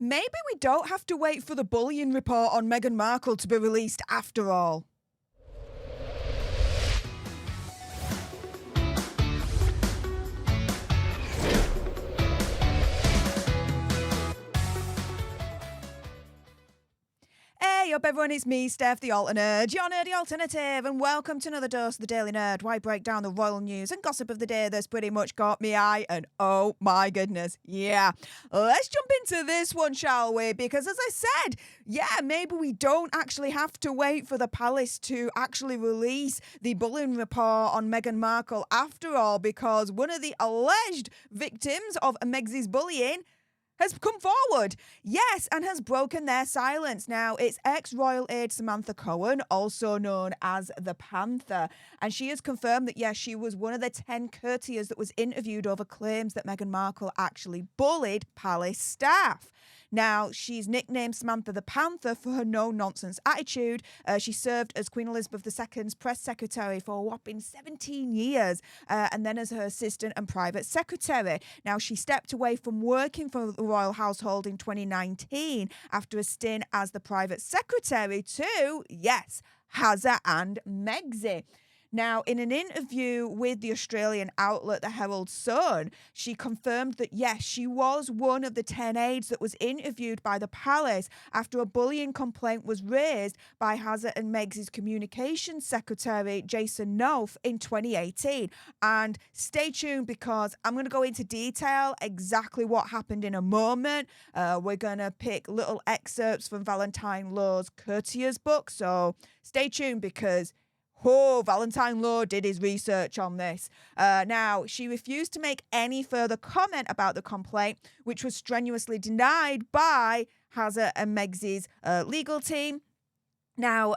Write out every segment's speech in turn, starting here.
Maybe we don't have to wait for the bullying report on Meghan Markle to be released after all. Hey up everyone, it's me, Stef the Alternate, your nerdy alternative, and welcome to another dose of the Daily Nerd, where I break down the royal news and gossip of the day that's pretty much caught me eye, and oh my goodness, yeah. Let's jump into this one, shall we? Because as I said, yeah, maybe we don't actually have to wait for the palace to actually release the bullying report on Meghan Markle after all, because one of the alleged victims of Meg's bullying has come forward, yes, and has broken their silence. Now, it's ex-royal aide Samantha Cohen, also known as the Panther, and she has confirmed that, yes, she was one of the 10 courtiers that was interviewed over claims that Meghan Markle actually bullied palace staff. Now, she's nicknamed Samantha the Panther for her no-nonsense attitude. She served as Queen Elizabeth II's press secretary for a whopping 17 years, and then as her assistant and private secretary. Now, she stepped away from working for the royal household in 2019 after a stint as the private secretary to, yes, Hazza and Megxit. Now, in an interview with the Australian outlet The Herald Sun, she confirmed that, yes, she was one of the 10 aides that was interviewed by the palace after a bullying complaint was raised by Hazza and Meg's communications secretary, Jason Knauf, in 2018. And stay tuned, because I'm going to go into detail exactly what happened in a moment. We're going to pick little excerpts from Valentine Law's Courtiers book. So stay tuned, because Valentine Law did his research on this. Now, she refused to make any further comment about the complaint, which was strenuously denied by Hazza and Meg's legal team. Now,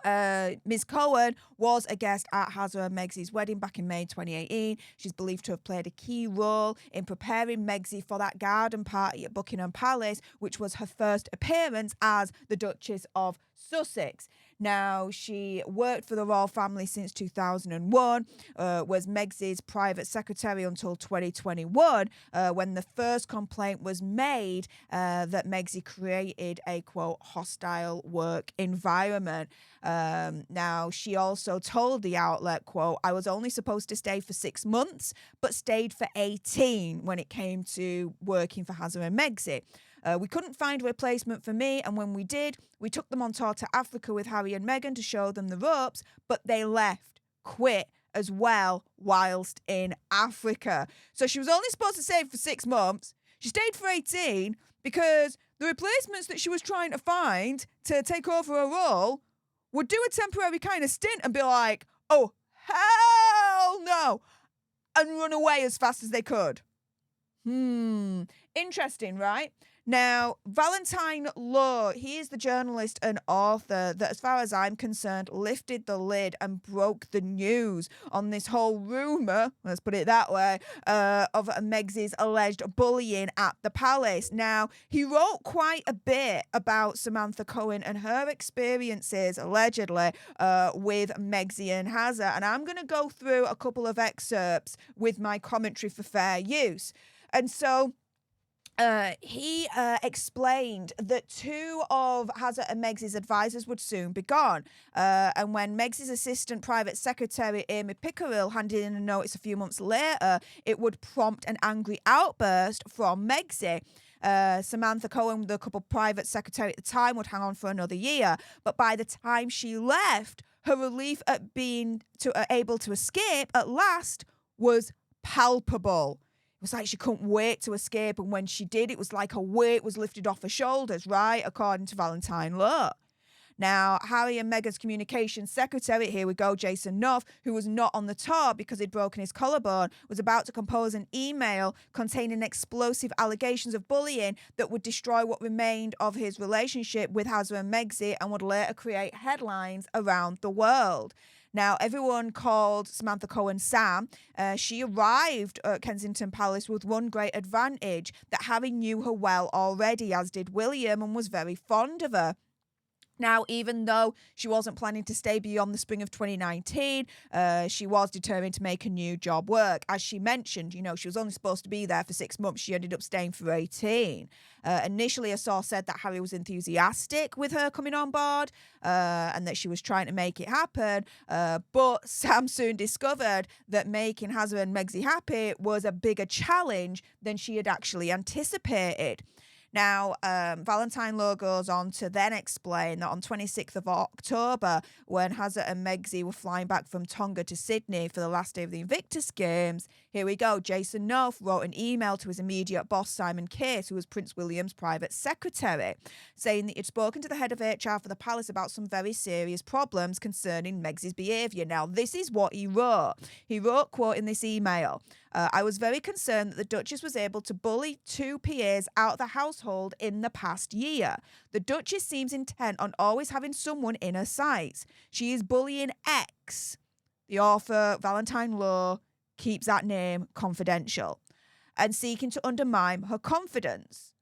Ms. Cohen was a guest at Hazza and Meg's wedding back in May 2018. She's believed to have played a key role in preparing Megxit for that garden party at Buckingham Palace, which was her first appearance as the Duchess of Sussex. Now, she worked for the royal family since 2001, was Megxit's private secretary until 2021, when the first complaint was made that Megxit created a, quote, hostile work environment. Now, she also told the outlet, quote, "I was only supposed to stay for 6 months, but stayed for 18 when it came to working for Hazza and Megxit. We couldn't find a replacement for me, and when we did, we took them on tour to Africa with Harry and Meghan to show them the ropes, but they quit as well whilst in Africa." So she was only supposed to stay for 6 months. She stayed for 18 because the replacements that she was trying to find to take over her role would do a temporary kind of stint and be like, oh, hell no, and run away as fast as they could. Interesting, right? Now, Valentine Law, he is the journalist and author that, as far as I'm concerned, lifted the lid and broke the news on this whole rumour, let's put it that way, of Meg's alleged bullying at the palace. Now, he wrote quite a bit about Samantha Cohen and her experiences, allegedly, with Megxit and Hazza, and I'm going to go through a couple of excerpts with my commentary for fair use. And so he explained that 2 of Hazza and Meg's advisors would soon be gone. And when Meg's assistant private secretary, Amy Pickerill, handed in a notice a few months later, it would prompt an angry outburst from Megxit. Samantha Cohen, the couple private secretary at the time, would hang on for another year. But by the time she left, her relief at being able to escape at last was palpable. It was like she couldn't wait to escape, and when she did, it was like a weight was lifted off her shoulders, right? According to Valentine Law. Now, Harry and Meghan's communications secretary, here we go, Jason Knauf, who was not on the tour because he'd broken his collarbone, was about to compose an email containing explosive allegations of bullying that would destroy what remained of his relationship with Hazza and Megxit and would later create headlines around the world. Now, everyone called Samantha Cohen Sam. She arrived at Kensington Palace with one great advantage, that Harry knew her well already, as did William, and was very fond of her. Now, even though she wasn't planning to stay beyond the spring of 2019, she was determined to make a new job work. As she mentioned, she was only supposed to be there for 6 months. She ended up staying for 18. Initially, a source said that Harry was enthusiastic with her coming on board and that she was trying to make it happen. But Sam soon discovered that making Hazza and Megsie happy was a bigger challenge than she had actually anticipated. Now, Valentine Law goes on to then explain that on 26th of October, when Hazza and Megsie were flying back from Tonga to Sydney for the last day of the Invictus Games, here we go, Jason Knauf wrote an email to his immediate boss, Simon Case, who was Prince William's private secretary, saying that he'd spoken to the head of HR for the palace about some very serious problems concerning Megsie's behaviour. Now, this is what he wrote. He wrote, quote, in this email, I was very concerned that the Duchess was able to bully 2 PAs out of the household in the past year. The Duchess seems intent on always having someone in her sights. She is bullying X. The author, Valentine Law, keeps that name confidential and seeking to undermine her confidence.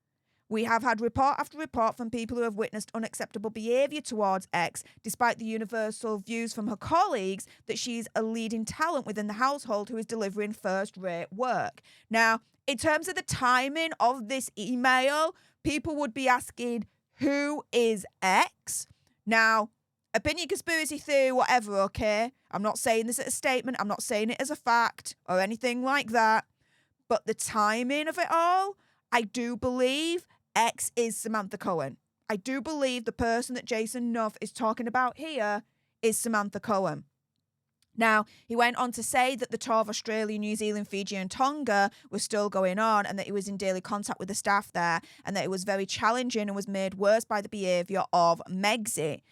We have had report after report from people who have witnessed unacceptable behaviour towards X, despite the universal views from her colleagues that she's a leading talent within the household who is delivering first-rate work. Now, in terms of the timing of this email, people would be asking, who is X? Now, opinion, conspiracy theory, whatever, okay? I'm not saying this as a statement. I'm not saying it as a fact or anything like that. But the timing of it all, I do believe X is Samantha Cohen. I do believe the person that Jason Knauf is talking about here is Samantha Cohen. Now, he went on to say that the tour of Australia, New Zealand, Fiji and Tonga was still going on and that he was in daily contact with the staff there and that it was very challenging and was made worse by the behaviour of Megsie.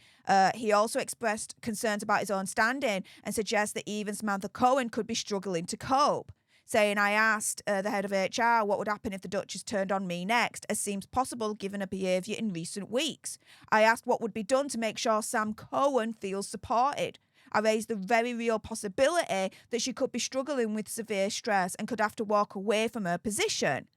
He also expressed concerns about his own standing and suggests that even Samantha Cohen could be struggling to cope, saying, I asked the head of HR what would happen if the Duchess turned on me next, as seems possible given her behaviour in recent weeks. I asked what would be done to make sure Sam Cohen feels supported. I raised the very real possibility that she could be struggling with severe stress and could have to walk away from her position.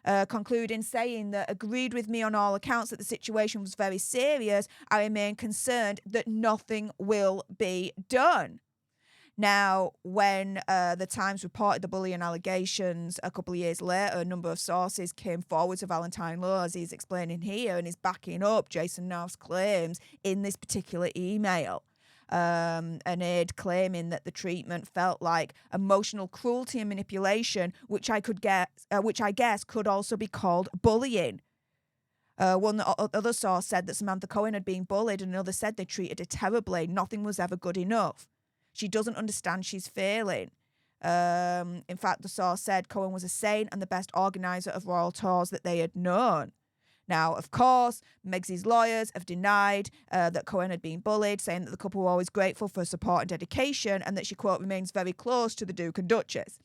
Concluding saying that agreed with me on all accounts that the situation was very serious, I remain concerned that nothing will be done. Now, when the Times reported the bullying allegations a couple of years later, a number of sources came forward to Valentine Law, as he's explaining here, and is backing up Jason Knauf's claims in this particular email. An aide claiming that the treatment felt like emotional cruelty and manipulation, which I guess could also be called bullying. One other source said that Samantha Cohen had been bullied, and another said they treated her terribly. Nothing was ever good enough. She doesn't understand she's failing. In fact, the source said Cohen was a saint and the best organiser of royal tours that they had known. Now, of course, Megsie's lawyers have denied that Cohen had been bullied, saying that the couple were always grateful for support and dedication and that she, quote, remains very close to the Duke and Duchess.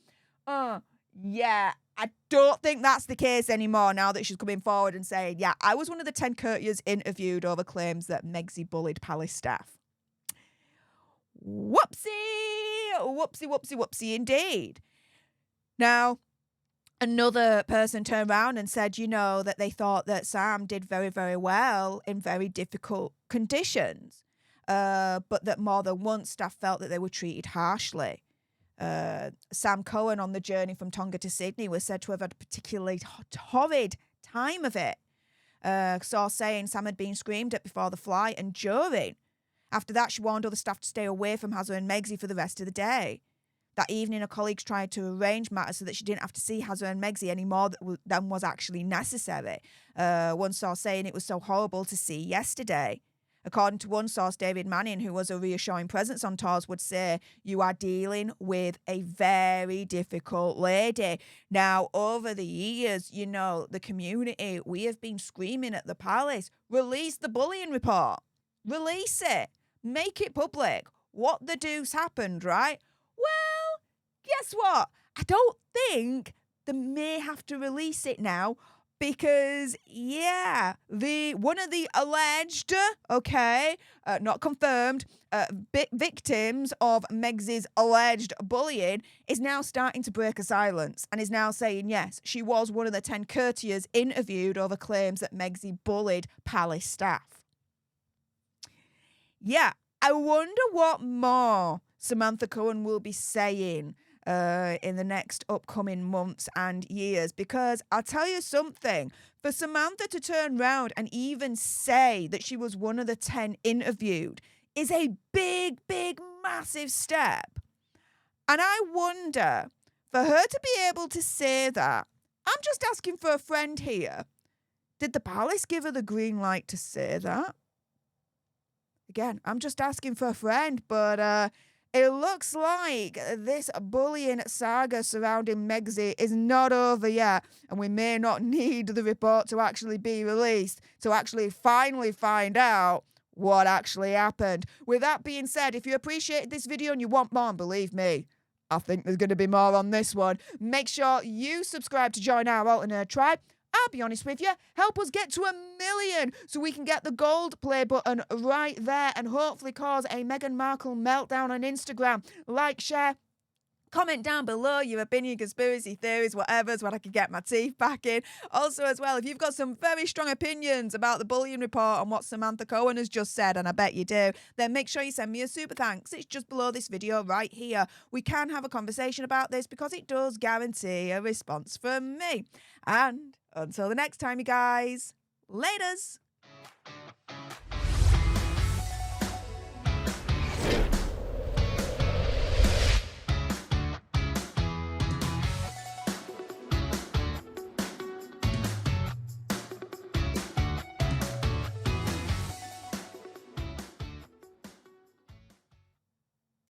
Yeah, I don't think that's the case anymore now that she's coming forward and saying, yeah, I was one of the 10 courtiers interviewed over claims that Megsie bullied palace staff. Whoopsie indeed. Now, another person turned around and said, that they thought that Sam did very, very well in very difficult conditions, but that more than once staff felt that they were treated harshly. Sam Cohen on the journey from Tonga to Sydney was said to have had a particularly horrid time of it. Saw saying Sam had been screamed at before the flight and during. After that, she warned other staff to stay away from Hazza and Megsie for the rest of the day. That evening, her colleagues tried to arrange matters so that she didn't have to see Hazza and Megsie any more than was actually necessary. One source saying it was so horrible to see yesterday. According to one source, David Manning, who was a reassuring presence on tours, would say, you are dealing with a very difficult lady. Now, over the years, the community, we have been screaming at the palace, release the bullying report. Release it. Make it public. What the deuce happened, right? Well, guess what? I don't think they may have to release it now because, one of the alleged, not confirmed, victims of Megsie's alleged bullying is now starting to break a silence and is now saying, yes, she was one of the 10 courtiers interviewed over claims that Megsie bullied palace staff. Yeah, I wonder what more Samantha Cohen will be saying in the next upcoming months and years, because I'll tell you something, for Samantha to turn round and even say that she was one of the 10 interviewed is a big, big, massive step. And I wonder, for her to be able to say that, I'm just asking for a friend here. Did the palace give her the green light to say that? Again, I'm just asking for a friend, but it looks like this bullying saga surrounding Megxie is not over yet, and we may not need the report to actually be released to actually finally find out what actually happened. With that being said, if you appreciated this video and you want more, and believe me, I think there's going to be more on this one, make sure you subscribe to join our alternate tribe. I'll be honest with you, help us get to 1 million so we can get the gold play button right there and hopefully cause a Meghan Markle meltdown on Instagram. Like, share, comment down below your opinion, conspiracy theories, whatever's what I can get my teeth back in. Also, as well, if you've got some very strong opinions about the bullying report and what Samantha Cohen has just said, and I bet you do, then make sure you send me a super thanks. It's just below this video right here. We can have a conversation about this because it does guarantee a response from me. And until the next time, you guys, laters.